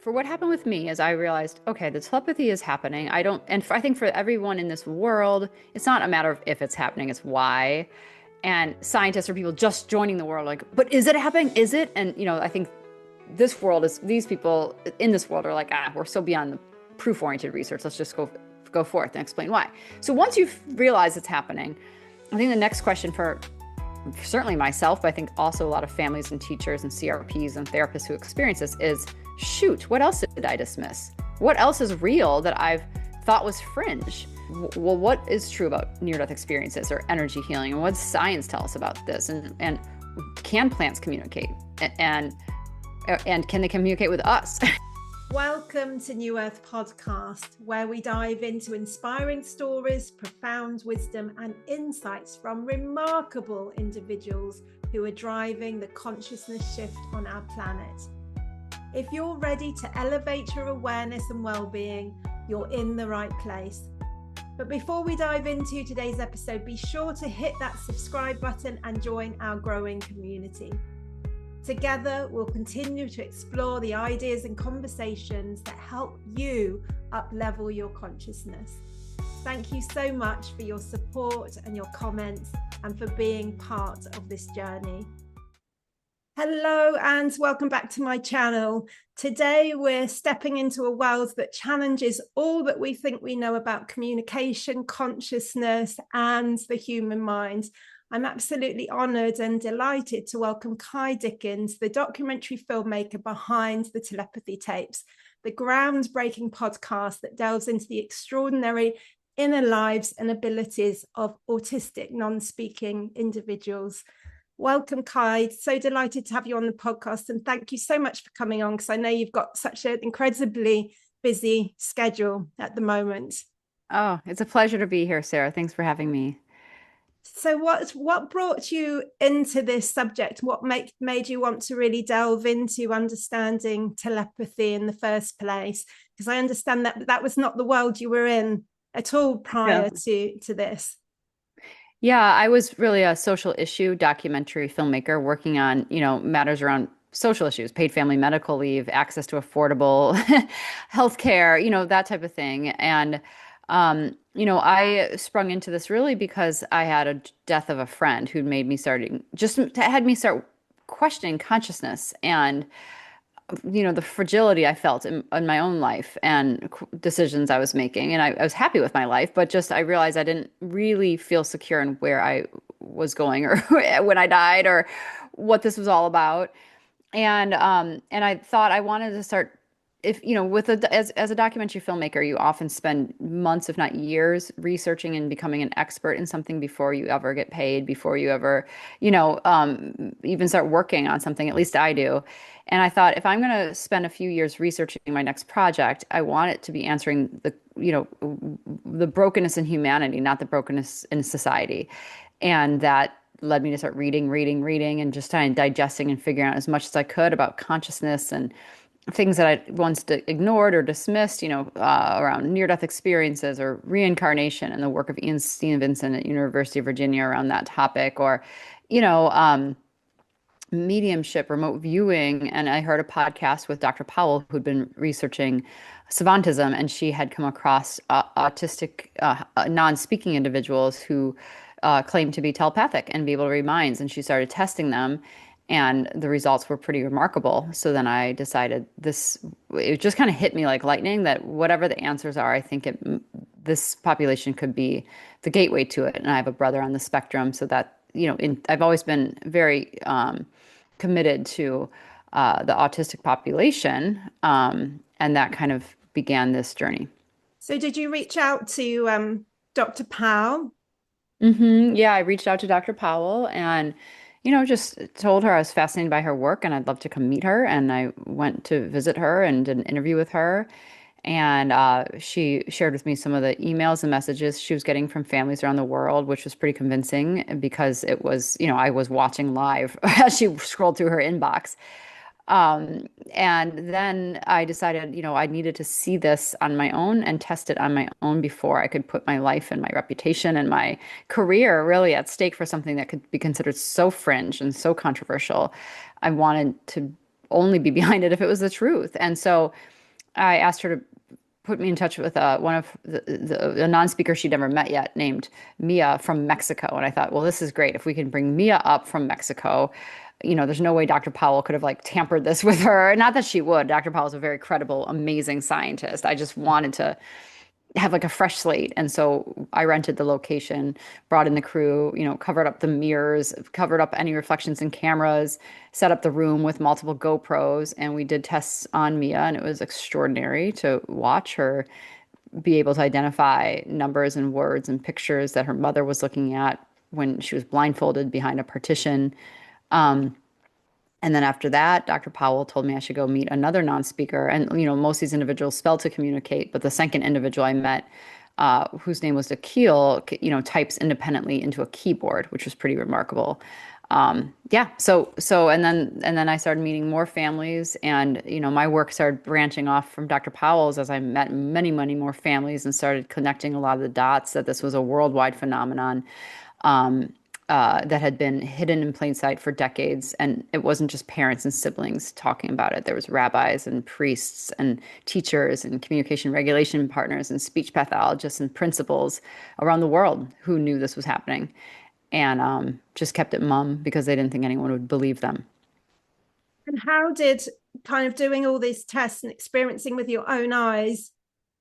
for what happened with me is I realized, okay, the telepathy is happening. I don't, and I think for everyone in this world, it's not a matter of if it's happening, it's why. And scientists or people just joining the world, like, but is it happening? Is it? And, I think this world is, these people in this world are like, we're so beyond the proof-oriented research. Let's just go forth and explain why. So once you've realized it's happening, I think the next question for certainly myself, but I think also a lot of families and teachers and CRPs and therapists who experience this is, shoot, what else did I dismiss? What else is real that I've thought was fringe? Well, what is true about near-death experiences or energy healing? And what does science tell us about this? And can plants communicate? And can they communicate with us? Welcome to New Earth Podcast, where we dive into inspiring stories, profound wisdom, and insights from remarkable individuals who are driving the consciousness shift on our planet. If you're ready to elevate your awareness and well-being, you're in the right place. But before we dive into today's episode, be sure to hit that subscribe button and join our growing community. Together, we'll continue to explore the ideas and conversations that help you up-level your consciousness. Thank you so much for your support and your comments and for being part of this journey. Hello and welcome back to my channel. Today, we're stepping into a world that challenges all that we think we know about communication, consciousness, and the human mind. I'm absolutely honoured and delighted to welcome Ky Dickens, the documentary filmmaker behind the Telepathy Tapes, the groundbreaking podcast that delves into the extraordinary inner lives and abilities of autistic, non-speaking individuals. Welcome, Ky. So delighted to have you on the podcast, and thank you so much for coming on, because I know you've got such an incredibly busy schedule at the moment. Oh, it's a pleasure to be here, Sarah. Thanks for having me. So what brought you into this subject? What made you want to really delve into understanding telepathy in the first place? Because I understand that was not the world you were in at all prior to this. Yeah, I was really a social issue documentary filmmaker working on, matters around social issues, paid family medical leave, access to affordable healthcare, that type of thing. And I sprung into this really because I had a death of a friend who'd made me had me start questioning consciousness and, the fragility I felt in my own life and decisions I was making. And I was happy with my life, but just I realized I didn't really feel secure in where I was going or when I died or what this was all about. And I thought I wanted to start if as a documentary filmmaker, you often spend months, if not years, researching and becoming an expert in something before you ever get paid, before you ever, even start working on something. At least I do. And I thought if I'm going to spend a few years researching my next project, I want it to be answering the brokenness in humanity, not the brokenness in society. And that led me to start reading, and just kind of digesting and figuring out as much as I could about consciousness and things that I once ignored or dismissed, around near-death experiences or reincarnation, and the work of Ian Steven Vincent at University of Virginia around that topic, or, mediumship, remote viewing. And I heard a podcast with Dr. Powell, who'd been researching savantism, and she had come across autistic, non-speaking individuals who claimed to be telepathic and be able to read minds. And she started testing them, and the results were pretty remarkable. So then I decided it just kind of hit me like lightning that whatever the answers are, I think this population could be the gateway to it. And I have a brother on the spectrum, so that, I've always been very committed to the autistic population. And that kind of began this journey. So did you reach out to Dr. Powell? Yeah, I reached out to Dr. Powell and just told her I was fascinated by her work and I'd love to come meet her. And I went to visit her and did an interview with her. And she shared with me some of the emails and messages she was getting from families around the world, which was pretty convincing because it was, I was watching live as she scrolled through her inbox. And then I decided, I needed to see this on my own and test it on my own before I could put my life and my reputation and my career really at stake for something that could be considered so fringe and so controversial. I wanted to only be behind it if it was the truth. And so I asked her to put me in touch with one of a non-speaker she'd never met yet named Mia from Mexico. And I thought, well, this is great. If we can bring Mia up from Mexico, there's no way Dr. Powell could have like tampered this with her. Not that she would. Dr. Powell is a very credible, amazing scientist. I just wanted to have like a fresh slate. And so I rented the location, brought in the crew, covered up the mirrors, covered up any reflections in cameras, set up the room with multiple GoPros, and we did tests on Mia, and it was extraordinary to watch her be able to identify numbers and words and pictures that her mother was looking at when she was blindfolded behind a partition. Um, and then after that, Dr. Powell told me I should go meet another non-speaker. And, most of these individuals spell to communicate, but the second individual I met, whose name was Akil, types independently into a keyboard, which was pretty remarkable. Yeah. And then I started meeting more families, and, my work started branching off from Dr. Powell's as I met many, many more families and started connecting a lot of the dots that this was a worldwide phenomenon. Um, that had been hidden in plain sight for decades. And it wasn't just parents and siblings talking about it. There was rabbis and priests and teachers and communication regulation partners and speech pathologists and principals around the world who knew this was happening and just kept it mum because they didn't think anyone would believe them. And how did kind of doing all these tests and experiencing with your own eyes,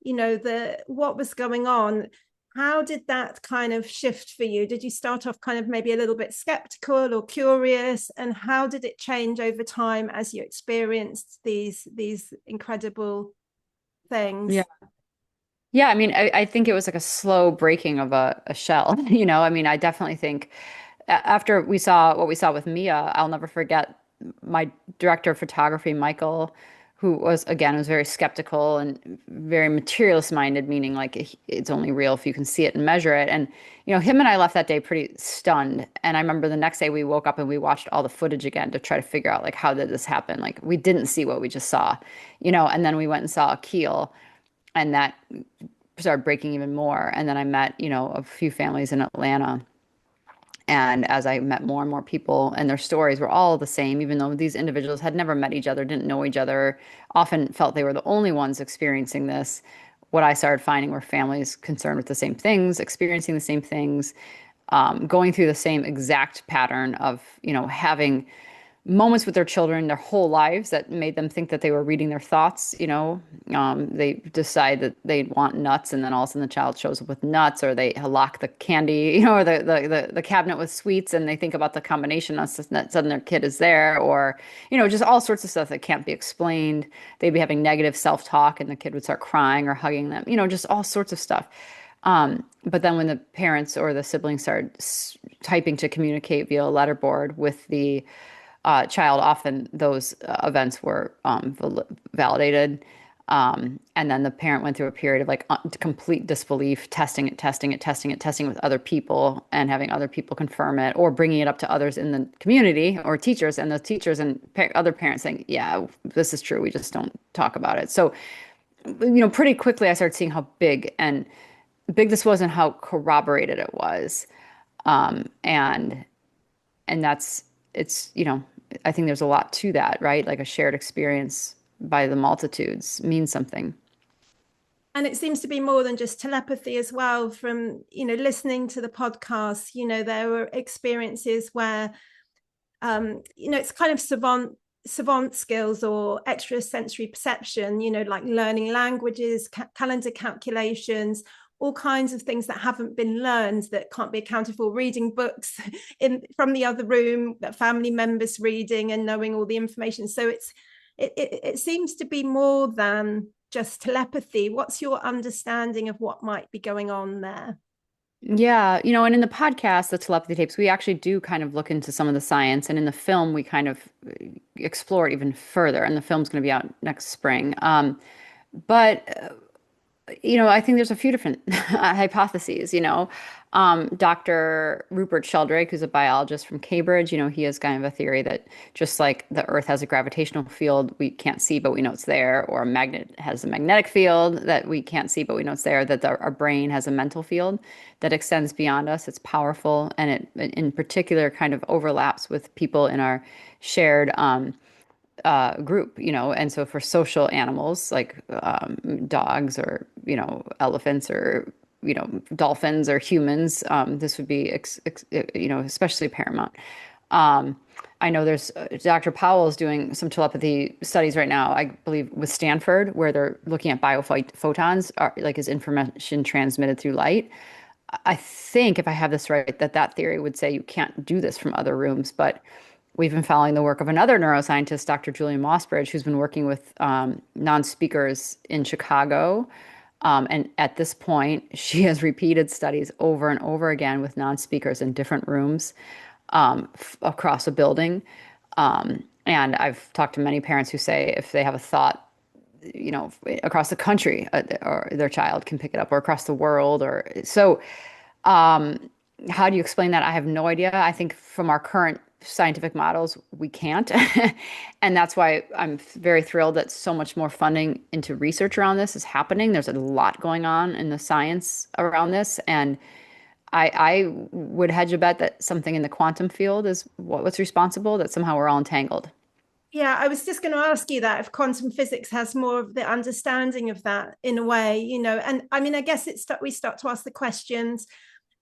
the what was going on, how did that kind of shift for you? Did you start off kind of maybe a little bit skeptical or curious? And how did it change over time as you experienced these incredible Yeah. things? Yeah, I mean, I think it was like a slow breaking of a shell, I mean, I definitely think after we saw what we saw with Mia, I'll never forget my director of photography, Michael, who was very skeptical and very materialist minded, meaning like it's only real if you can see it and measure it. And, him and I left that day pretty stunned. And I remember the next day we woke up and we watched all the footage again to try to figure out like, how did this happen? Like we didn't see what we just saw, and then we went and saw Akil, and that started breaking even more. And then I met, a few families in Atlanta. And as I met more and more people, and their stories were all the same, even though these individuals had never met each other, didn't know each other, often felt they were the only ones experiencing this. What I started finding were families concerned with the same things, experiencing the same things, going through the same exact pattern of, having moments with their children their whole lives that made them think that they were reading their thoughts. They decide that they want nuts, and then all of a sudden the child shows up with nuts, or they lock the candy, or the cabinet with sweets, and they think about the combination of that sudden their kid is there, or just all sorts of stuff that can't be explained. They'd be having negative self-talk, and the kid would start crying or hugging them. Just all sorts of stuff. But then when the parents or the siblings started typing to communicate via a letterboard with the child, often those events were validated. And then the parent went through a period of like complete disbelief, testing it with other people and having other people confirm it or bringing it up to others in the community or teachers, and the teachers and other parents saying, yeah, this is true. We just don't talk about it. So, pretty quickly I started seeing how big this was and how corroborated it was. And that's, I think there's a lot to that, right? Like a shared experience by the multitudes means something. And it seems to be more than just telepathy as well. From listening to the podcast, there were experiences where it's kind of savant skills or extrasensory perception, like learning languages, calendar calculations, all kinds of things that haven't been learned that can't be accounted for, reading books from the other room that family members reading and knowing all the information. So it seems to be more than just telepathy. What's your understanding of what might be going on there? Yeah, and in the podcast, the telepathy tapes, we actually do kind of look into some of the science, and in the film, we kind of explore it even further. And the film's going to be out next spring. But I think there's a few different hypotheses. Dr. Rupert Sheldrake, who's a biologist from Cambridge, he has kind of a theory that just like the Earth has a gravitational field we can't see, but we know it's there, or a magnet has a magnetic field that we can't see, but we know it's there, that our brain has a mental field that extends beyond us. It's powerful, and it, in particular, kind of overlaps with people in our shared group, and so for social animals like dogs or, elephants or, dolphins or humans, this would be, especially paramount. Um, I know there's Dr. Powell's doing some telepathy studies right now, I believe with Stanford, where they're looking at biophotons, like is information transmitted through light. I think if I have this right, that theory would say you can't do this from other rooms, but we've been following the work of another neuroscientist, Dr. Julian Mossbridge, who's been working with non-speakers in Chicago. And at this point, she has repeated studies over and over again with non-speakers in different rooms across a building. And I've talked to many parents who say if they have a thought, across the country, or their child can pick it up, or across the world, or so. Um, how do you explain that? I have no idea. I think from our current scientific models, we can't. And that's why I'm very thrilled that so much more funding into research around this is happening. There's a lot going on in the science around this. And I would hedge a bet that something in the quantum field is what's responsible, that somehow we're all entangled. Yeah, I was just going to ask you that if quantum physics has more of the understanding of that in a way, and I mean, I guess we start to ask the questions,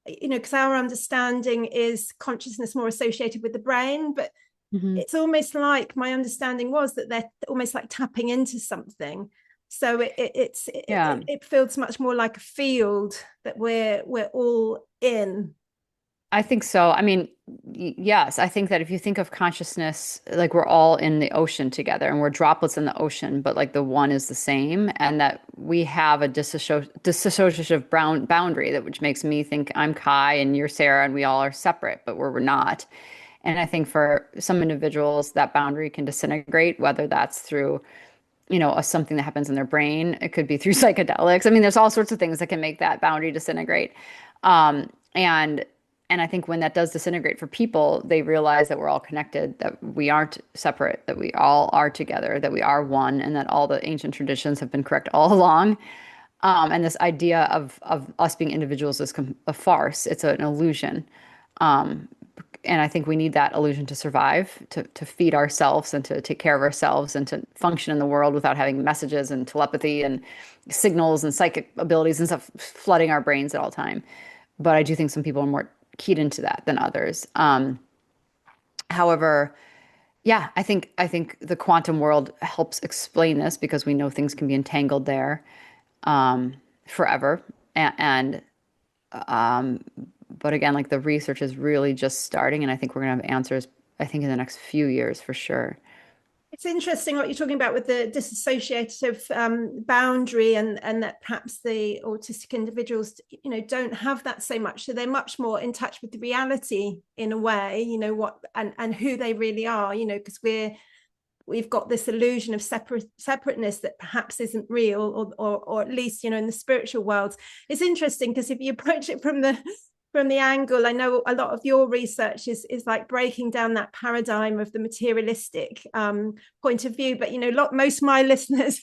because our understanding is consciousness more associated with the brain, but Hmm. it's almost like my understanding was that they're almost like tapping into something. So Yeah. it feels much more like a field that we're all in. I think so. I mean, yes, I think that if you think of consciousness, like we're all in the ocean together and we're droplets in the ocean, but like the one is the same, and that we have a dissociative boundary that which makes me think I'm Ky and you're Sarah and we all are separate, but we're not. And I think for some individuals, that boundary can disintegrate, whether that's through, something that happens in their brain. It could be through psychedelics. I mean, there's all sorts of things that can make that boundary disintegrate. Um, and and I think when that does disintegrate for people, they realize that we're all connected, that we aren't separate, that we all are together, that we are one, and that all the ancient traditions have been correct all along. And this idea of us being individuals is a farce. It's an illusion. Um, and I think we need that illusion to survive, to feed ourselves and to take care of ourselves and to function in the world without having messages and telepathy and signals and psychic abilities and stuff flooding our brains at all time. But I do think some people are more keyed into that than others. However, yeah, I think the quantum world helps explain this because we know things can be entangled there forever. And um, but again, like the research is really just starting, and I think we're gonna have answers, I think, in the next few years for sure. It's interesting what you're talking about with the disassociative boundary, and that perhaps the autistic individuals, don't have that so much. So they're much more in touch with the reality in a way, what and who they really are, because we've got this illusion of separateness that perhaps isn't real, or at least, in the spiritual world. It's interesting because if you approach it from the angle, I know a lot of your research is like breaking down that paradigm of the materialistic point of view. But most of my listeners,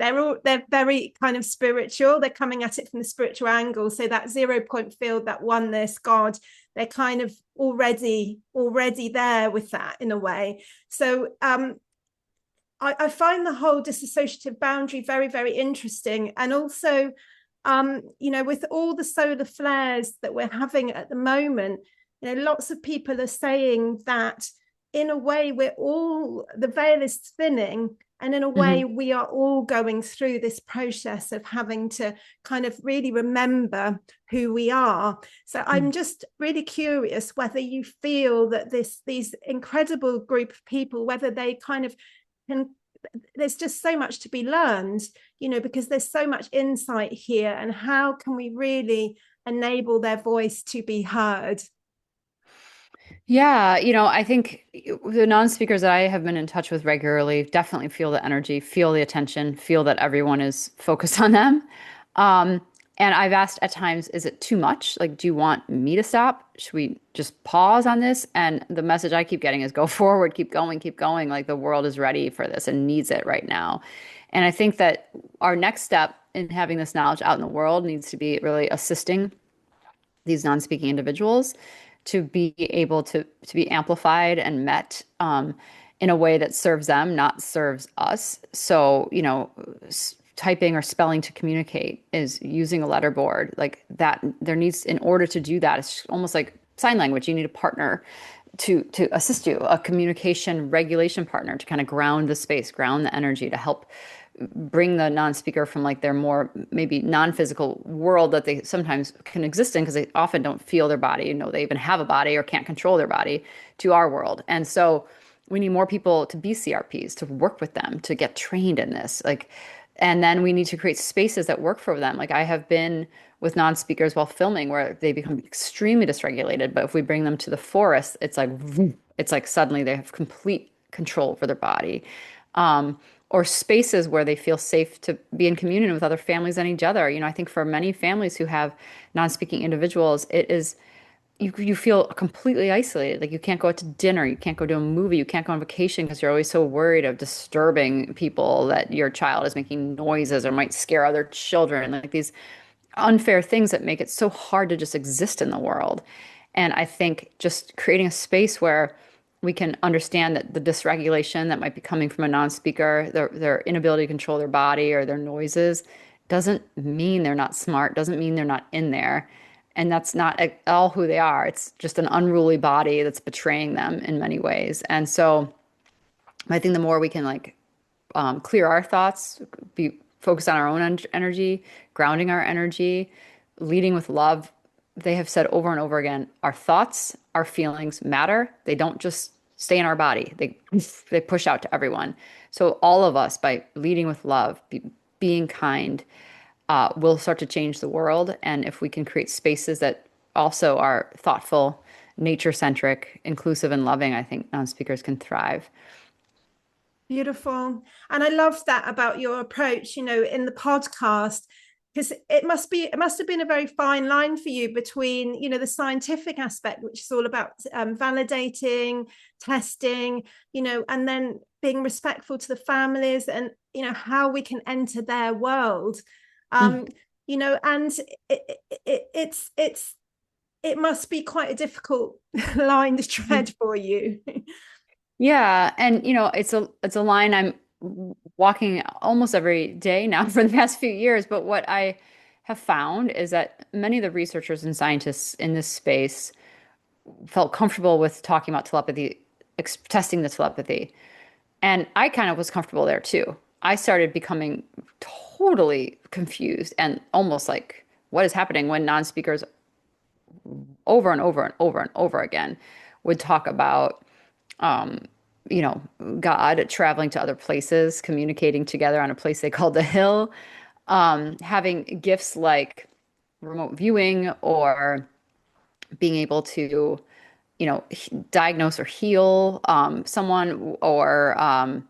they're very kind of spiritual. They're coming at it from the spiritual angle. So that 0 point field, that oneness, God, they're kind of already there with that in a way. So I find the whole dissociative boundary very, very interesting. And also, with all the solar flares that we're having at the moment, lots of people are saying that in a way the veil is thinning, and in a way Hmm. we are all going through this process of having to kind of really remember who we are. So I'm just really curious whether you feel that these incredible group of people, whether they kind of can, there's just so much to be learned, because there's so much insight here, and how can we really enable their voice to be heard? Yeah, I think the non-speakers that I have been in touch with regularly definitely feel the energy, feel the attention, feel that everyone is focused on them. Um, and I've asked at times, is it too much? Like, do you want me to stop? Should we just pause on this? And the message I keep getting is go forward, keep going, keep going. Like the world is ready for this and needs it right now. And I think that our next step in having this knowledge out in the world needs to be really assisting these non-speaking individuals to be able to be amplified and met. in a way that serves them, not serves us. So, typing or spelling to communicate is using a letterboard like that. There needs, in order to do that, it's almost like sign language. You need a partner to assist you, a communication regulation partner to kind of ground the space, ground the energy, to help bring the non-speaker from like their more maybe non-physical world that they sometimes can exist in because they often don't feel their body, they even have a body or can't control their body, to our world. And so we need more people to be CRPs, to work with them, to get trained in this. Like, and then we need to create spaces that work for them. Like I have been with non-speakers while filming where they become extremely dysregulated, but if we bring them to the forest, it's like it's like suddenly they have complete control over their body. Or spaces where they feel safe to be in communion with other families and each other. I think for many families who have non-speaking individuals, it is you feel completely isolated. Like you can't go out to dinner, you can't go to a movie, you can't go on vacation because you're always so worried of disturbing people, that your child is making noises or might scare other children. Like these unfair things that make it so hard to just exist in the world. And I think just creating a space where we can understand that the dysregulation that might be coming from a non-speaker, their inability to control their body or their noises, doesn't mean they're not smart, doesn't mean they're not in there. And that's not at all who they are. It's just an unruly body that's betraying them in many ways. And so I think the more we can like clear our thoughts, be focused on our own energy, grounding our energy, leading with love. They have said over and over again, our thoughts, our feelings matter. They don't just stay in our body. They push out to everyone. So all of us, by leading with love, being kind, will start to change the world. And if we can create spaces that also are thoughtful, nature-centric, inclusive, and loving, I think non-speakers can thrive. Beautiful. And I love that about your approach, in the podcast, because it must have been a very fine line for you between, the scientific aspect, which is all about validating, testing, and then being respectful to the families and, how we can enter their world. Mm. Um, and it must be quite a difficult line to tread for you. Yeah, and it's a line I'm walking almost every day now for the past few years, but what I have found is that many of the researchers and scientists in this space felt comfortable with talking about telepathy, testing the telepathy. And I kind of was comfortable there too. I started becoming totally confused and almost like, what is happening when non-speakers over and over and over and over again would talk about um, God traveling to other places, communicating together on a place they called the Hill, having gifts like remote viewing or being able to, diagnose or heal someone, or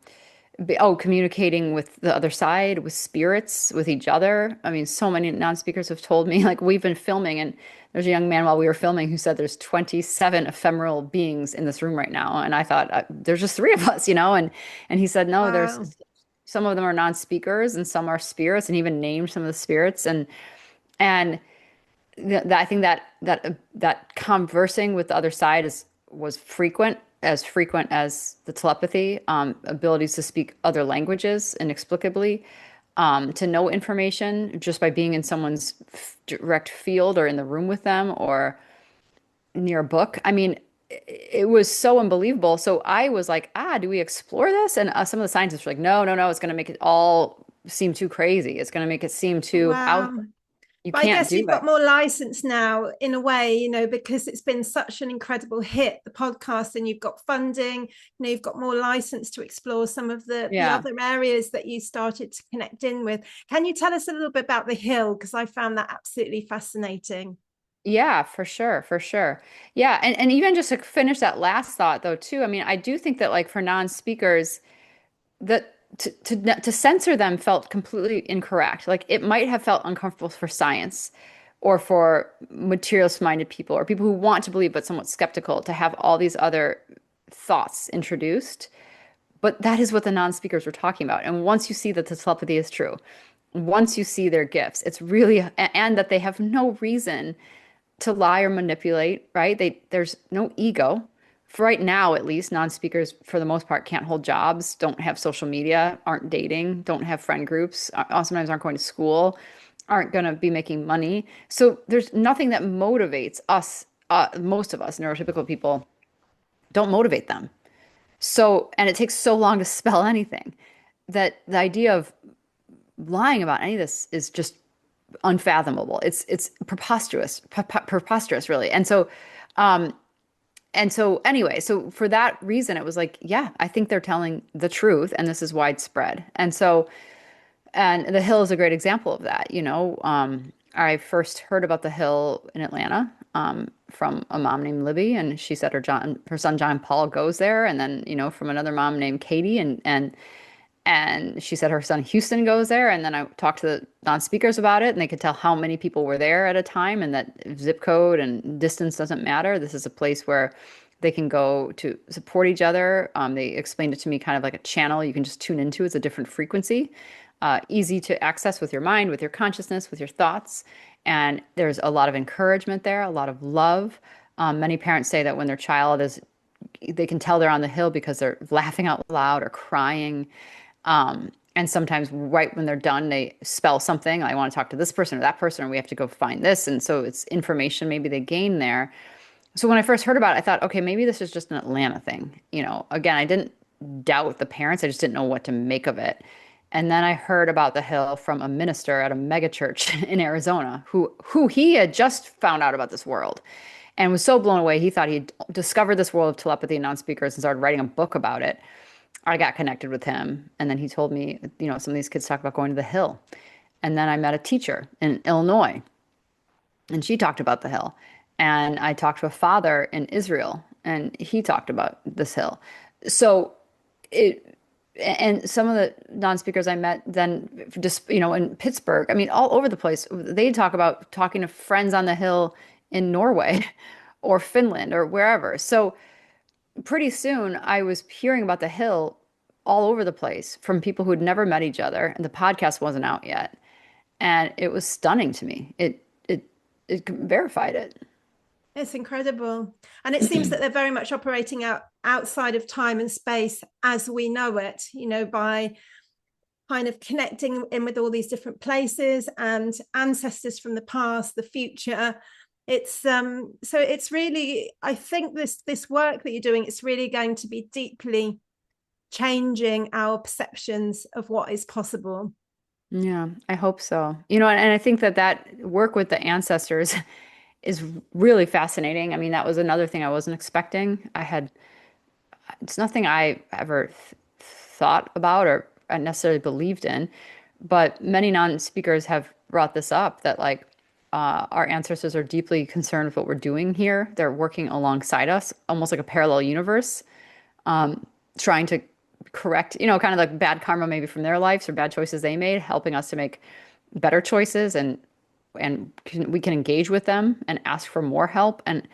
communicating with the other side, with spirits, with each other. I mean, so many non-speakers have told me, like, we've been filming, and there's a young man while we were filming who said there's 27 ephemeral beings in this room right now. And I thought, there's just three of us, and he said, no, there's Wow. some of them are non-speakers and some are spirits, and even named some of the spirits. And I think that conversing with the other side was frequent as the telepathy, abilities to speak other languages inexplicably, to know information just by being in someone's direct field or in the room with them or near a book. I mean, it was so unbelievable. So I was like, do we explore this? And some of the scientists were like, no, no, no, it's going to make it all seem too crazy. It's going to make it seem too out. Wow. You But I can't guess do you've it. got more license now in a way, because it's been such an incredible hit, the podcast, and you've got funding, you've got more license to explore some of the Yeah. other areas that you started to connect in with. Can you tell us a little bit about the Hill? Because I found that absolutely fascinating. Yeah, for sure, for sure. Yeah, and even just to finish that last thought though too, I mean, I do think that like for non-speakers, that to censor them felt completely incorrect. Like it might have felt uncomfortable for science or for materialist-minded people or people who want to believe but somewhat skeptical to have all these other thoughts introduced. But that is what the non-speakers were talking about. And once you see that the telepathy is true, once you see their gifts, it's really, and that they have no reason to lie or manipulate, right? There's no ego for right now, at least, non-speakers for the most part can't hold jobs, don't have social media, aren't dating, don't have friend groups, sometimes aren't going to school, aren't going to be making money. So there's nothing that motivates us, most of us neurotypical people don't motivate them. So, and it takes so long to spell anything that the idea of lying about any of this is just unfathomable. It's preposterous, preposterous, really. Um, and so anyway, so for that reason, it was like, yeah, I think they're telling the truth, and this is widespread. And the Hill is a great example of that. I first heard about the Hill in Atlanta, from a mom named Libby, and she said her son John Paul goes there, and then from another mom named Katie, and she said her son Houston goes there. And then I talked to the non-speakers about it, and they could tell how many people were there at a time, and that zip code and distance doesn't matter. This is a place where they can go to support each other. They explained it to me kind of like a channel you can just tune into. It's a different frequency, easy to access with your mind, with your consciousness, with your thoughts. And there's a lot of encouragement there, a lot of love. Many parents say that when their child is, they can tell they're on the Hill because they're laughing out loud or crying. And sometimes right when they're done, they spell something. I want to talk to this person or that person, or we have to go find this. And so it's information maybe they gain there. So when I first heard about it, I thought, okay, maybe this is just an Atlanta thing. Again, I didn't doubt the parents. I just didn't know what to make of it. And then I heard about the Hill from a minister at a megachurch in Arizona who he had just found out about this world and was so blown away. He thought he'd discovered this world of telepathy and non-speakers and started writing a book about it. I got connected with him, and then he told me, some of these kids talk about going to the Hill. And then I met a teacher in Illinois, and she talked about the Hill. And I talked to a father in Israel, and he talked about this Hill. So it, and some of the non-speakers I met then just, in Pittsburgh, I mean, all over the place, they talk about talking to friends on the Hill in Norway or Finland or wherever. So pretty soon I was hearing about the Hill all over the place from people who had never met each other, and the podcast wasn't out yet. And it was stunning to me. It verified it. It's incredible. And it seems that they're very much operating outside of time and space as we know it, by kind of connecting in with all these different places and ancestors from the past, the future. It's so it's really, I think this work that you're doing, it's really going to be deeply changing our perceptions of what is possible. Yeah, I hope so. And I think that work with the ancestors is really fascinating. I mean, that was another thing I wasn't expecting. It's nothing I ever thought about or I necessarily believed in, but many non-speakers have brought this up that like our ancestors are deeply concerned with what we're doing here. They're working alongside us, almost like a parallel universe, trying to correct, kind of like bad karma maybe from their lives or bad choices they made, helping us to make better choices we can engage with them and ask for more help. And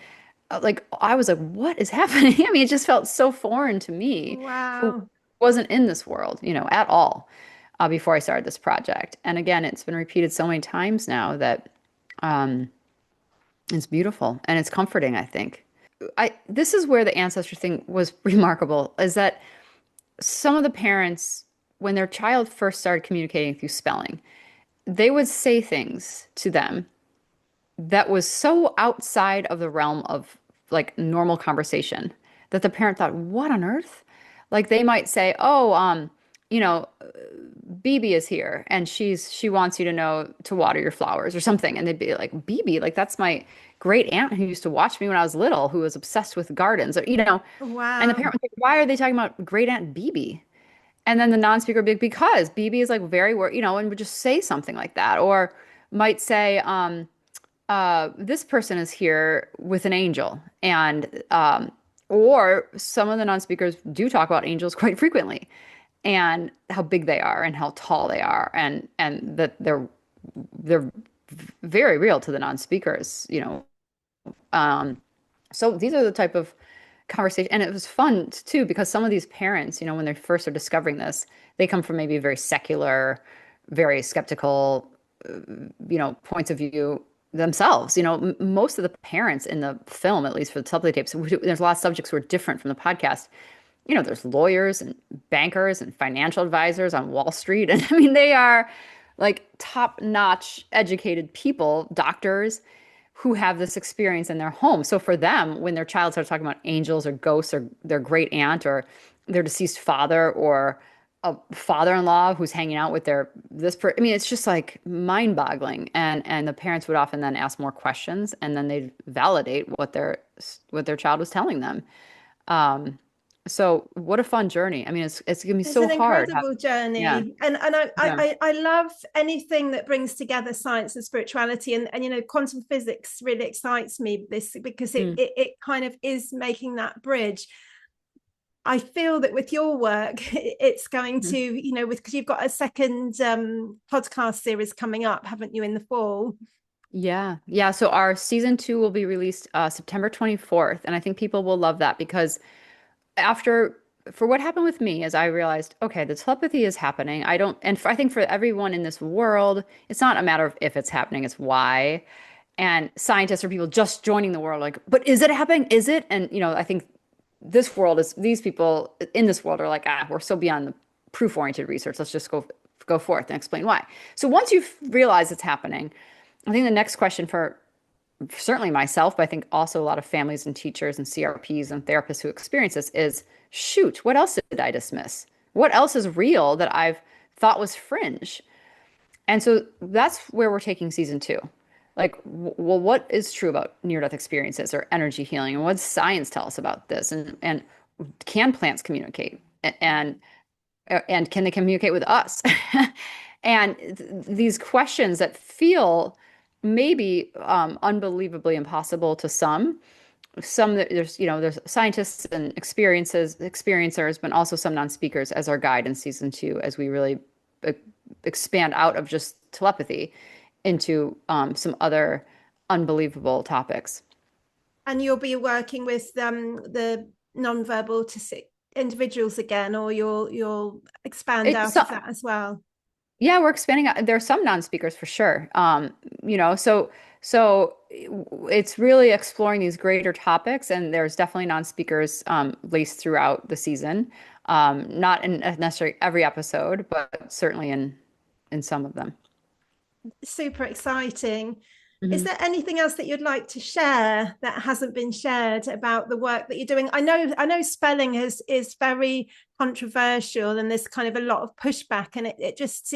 like I was like, what is happening? I mean, it just felt so foreign to me, who Wow. wasn't in this world, at all, before I started this project. And again, it's been repeated so many times now that um, it's beautiful and it's comforting, I think. This is where the ancestor thing was remarkable, is that some of the parents, when their child first started communicating through spelling, they would say things to them that was so outside of the realm of like normal conversation that the parent thought, what on earth? Like they might say, oh, you know, BB is here and she wants you to know to water your flowers or something. And they'd be like, BB, like that's my great aunt who used to watch me when I was little, who was obsessed with gardens, or, and the Wow. parent would say, why are they talking about great aunt BB? And then the non-speaker would be like, because BB is like very, and would just say something like that. Or might say, this person is here with an angel. And, or some of the non-speakers do talk about angels quite frequently and how big they are and how tall they are and that they're very real to the non-speakers. So these are the type of conversation, and it was fun too because some of these parents, when they first are discovering this, they come from maybe a very secular, very skeptical, points of view, themselves. Most of the parents in the film, at least for the telepathy tapes, there's a lot of subjects who are different from the podcast. There's lawyers and bankers and financial advisors on Wall Street. And I mean, they are like top-notch educated people, doctors who have this experience in their home. So for them, when their child starts talking about angels or ghosts or their great aunt or their deceased father or a father-in-law who's hanging out with I mean, it's just like mind-boggling. And the parents would often then ask more questions and then they'd validate what their child was telling them. Um, so what a fun journey. I mean, it's gonna be It's so an hard. incredible Yeah. journey, and Yeah. I love anything that brings together science and spirituality, and quantum physics really excites me this because it, Mm. it it kind of is making that bridge. I feel that with your work, it's going to, Mhm. because you've got a second podcast series coming up, haven't you, in the fall? Yeah. Yeah. So our season 2 will be released September 24th. And I think people will love that because after for what happened with me is I realized, okay, the telepathy is happening. I think for everyone in this world, it's not a matter of if it's happening, it's why. And scientists or people just joining the world, like, but is it happening? Is it? And I think these people in this world are like, we're so beyond the proof-oriented research. Let's just go forth and explain why. So once you've realized it's happening, I think the next question for certainly myself, but I think also a lot of families and teachers and CRPs and therapists who experience this is, shoot, what else did I dismiss? What else is real that I've thought was fringe? And so that's where we're taking season 2. Like, well, what is true about near-death experiences or energy healing, and what does science tell us about this? And can plants communicate? And can they communicate with us? And these questions that feel maybe unbelievably impossible to some that there's scientists and experiencers, but also some non-speakers as our guide in season 2 as we really e- expand out of just telepathy into some other unbelievable topics. And you'll be working with the nonverbal autistic individuals again, or you'll expand It's out so, of that as well. Yeah, we're expanding. There are some non-speakers for sure. So it's really exploring these greater topics, and there's definitely non-speakers laced throughout the season. Not in necessarily every episode, but certainly in some of them. Super exciting. Is Mhm. there anything else that you'd like to share that hasn't been shared about the work that you're doing? I know spelling is very controversial and there's kind of a lot of pushback, and it just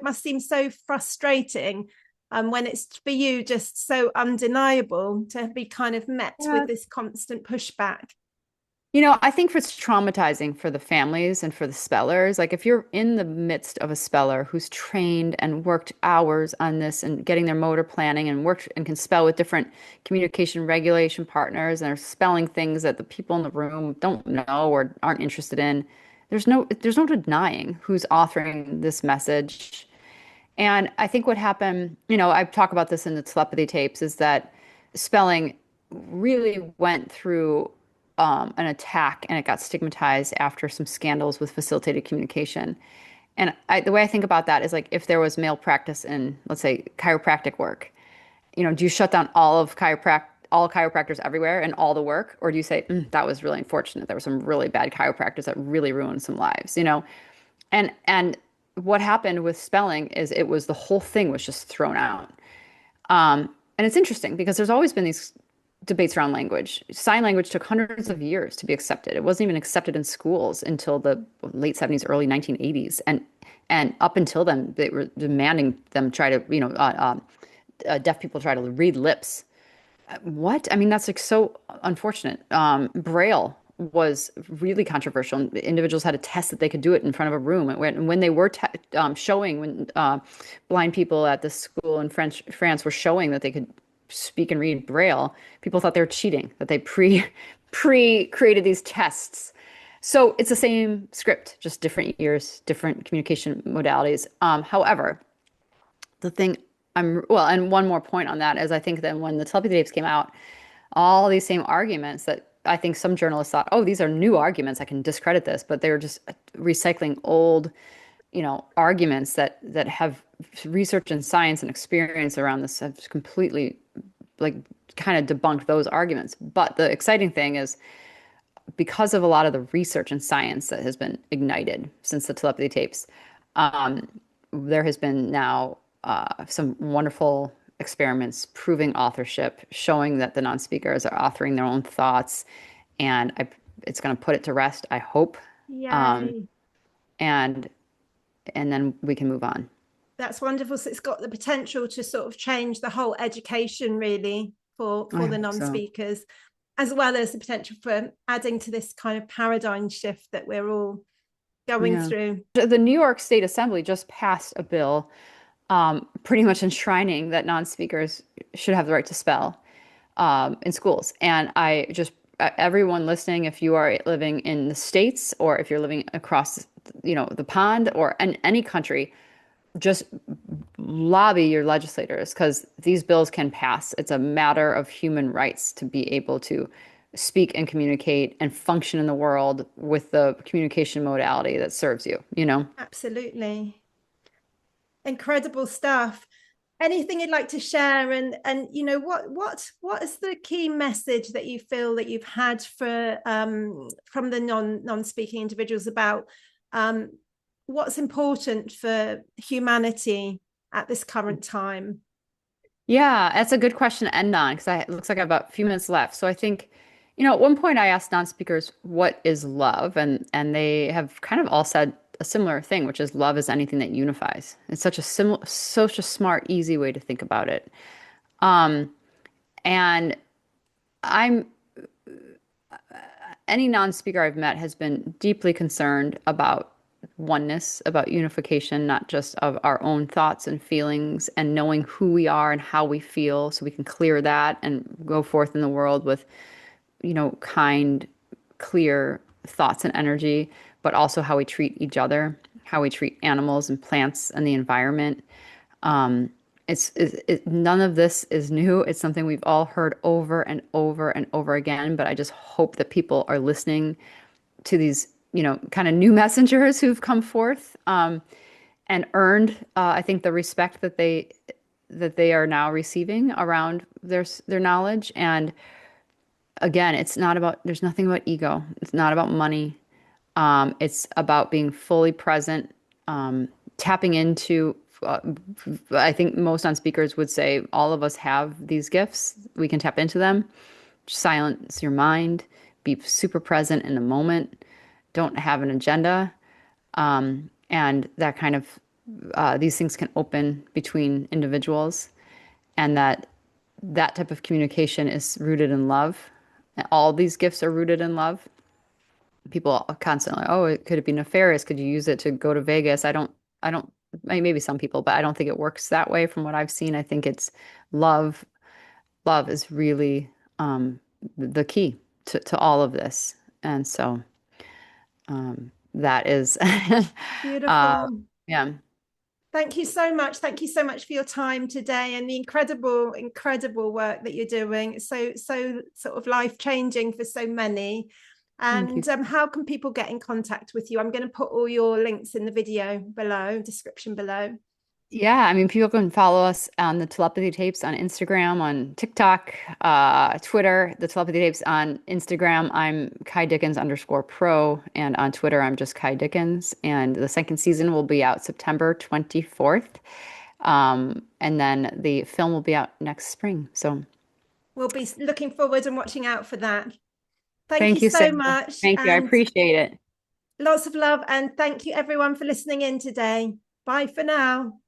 must seem so frustrating when it's for you just so undeniable to be kind of met with this constant pushback. I think it's traumatizing for the families and for the spellers. Like if you're in the midst of a speller who's trained and worked hours on this and getting their motor planning and worked and can spell with different communication regulation partners and are spelling things that the people in the room don't know or aren't interested in, there's no denying who's authoring this message. And I think what happened, I talk about this in the telepathy tapes, is that spelling really went through an attack and it got stigmatized after some scandals with facilitated communication. And the way I think about that is like if there was male practice in, let's say, chiropractic work, do you shut down all chiropractors everywhere and all the work, or do you say that was really unfortunate? There were some really bad chiropractors that really ruined some lives, and what happened with spelling is the whole thing was just thrown out. And it's interesting because there's always been these debates around language. Sign language took hundreds of years to be accepted. It wasn't even accepted in schools until the late 70s, early 1980s. And up until then, they were demanding them try to, deaf people try to read lips. What? I mean, that's like so unfortunate. Braille was really controversial. And individuals had to test that they could do it in front of a room. And when they were showing, when blind people at the school in France were showing that they could speak and read Braille, people thought they were cheating, that they pre created these tests. So it's the same script, just different years, different communication modalities. However, the thing and one more point on that is I think that when the telepathy tapes came out, all these same arguments that I think some journalists thought, oh, these are new arguments, I can discredit this, but they were just recycling old, arguments that have research and science and experience around this have completely like kind of debunked those arguments. But the exciting thing is because of a lot of the research and science that has been ignited since the telepathy tapes, um, there has been now some wonderful experiments proving authorship, showing that the non-speakers are authoring their own thoughts, and it's going to put it to rest, I hope. Um, Yay. and and then we can move on. That's wonderful. So it's got the potential to sort of change the whole education really I for the hope so. non-speakers, as well as the potential for adding to this kind of paradigm shift that we're all going Yeah. through. The New York State Assembly just passed a bill pretty much enshrining that non-speakers should have the right to spell in schools. And I just, everyone listening, if you are living in the States or if you're living across, the pond or in any country, just lobby your legislators because these bills can pass. It's a matter of human rights to be able to speak and communicate and function in the world with the communication modality that serves you, you know? Absolutely. Incredible stuff. Anything you'd like to share, and what is the key message that you feel that you've had for from the non-speaking individuals about what's important for humanity at this current time? Yeah, that's a good question to end on because it looks like I have about a few minutes left. So I think, at one point I asked non-speakers, what is love? And they have kind of all said a similar thing, which is love is anything that unifies. It's such a smart, easy way to think about it. Um, and I'm any non-speaker I've met has been deeply concerned about oneness, about unification, not just of our own thoughts and feelings, and knowing who we are and how we feel so we can clear that and go forth in the world with, kind, clear thoughts and energy, but also how we treat each other, how we treat animals and plants and the environment. Um, none of this is new. It's something we've all heard over and over and over again, but I just hope that people are listening to these, kind of new messengers who've come forth and earned, I think, the respect that they are now receiving around their knowledge. And again, there's nothing about ego. It's not about money. It's about being fully present, tapping into, I think most on speakers would say all of us have these gifts. We can tap into them. Silence your mind, be super present in the moment, don't have an agenda. And that kind of, these things can open between individuals, and that type of communication is rooted in love. All these gifts are rooted in love. People are constantly, oh, could it be nefarious? Could you use it to go to Vegas? I don't, maybe some people, but I don't think it works that way from what I've seen. I think it's love. Love is really the key to all of this. And so that is, uh, Beautiful. yeah. Thank you so much. Thank you so much for your time today and the incredible work that you're doing. It's so sort of life changing for so many. Thank you. And how can people get in contact with you? I'm going to put all your links in the video below, description below. Yeah, I mean, people can follow us on the Telepathy Tapes on Instagram, on TikTok, Twitter. The Telepathy Tapes on Instagram, I'm Ky Dickens _pro, and on Twitter, I'm just Ky Dickens. And the second season will be out September 24th, and then the film will be out next spring. So We'll be looking forward and watching out for that. Thank you thank you, Sarah. so much, Thank you. I and appreciate it. lots of love. And thank you everyone for listening in today. Bye for now.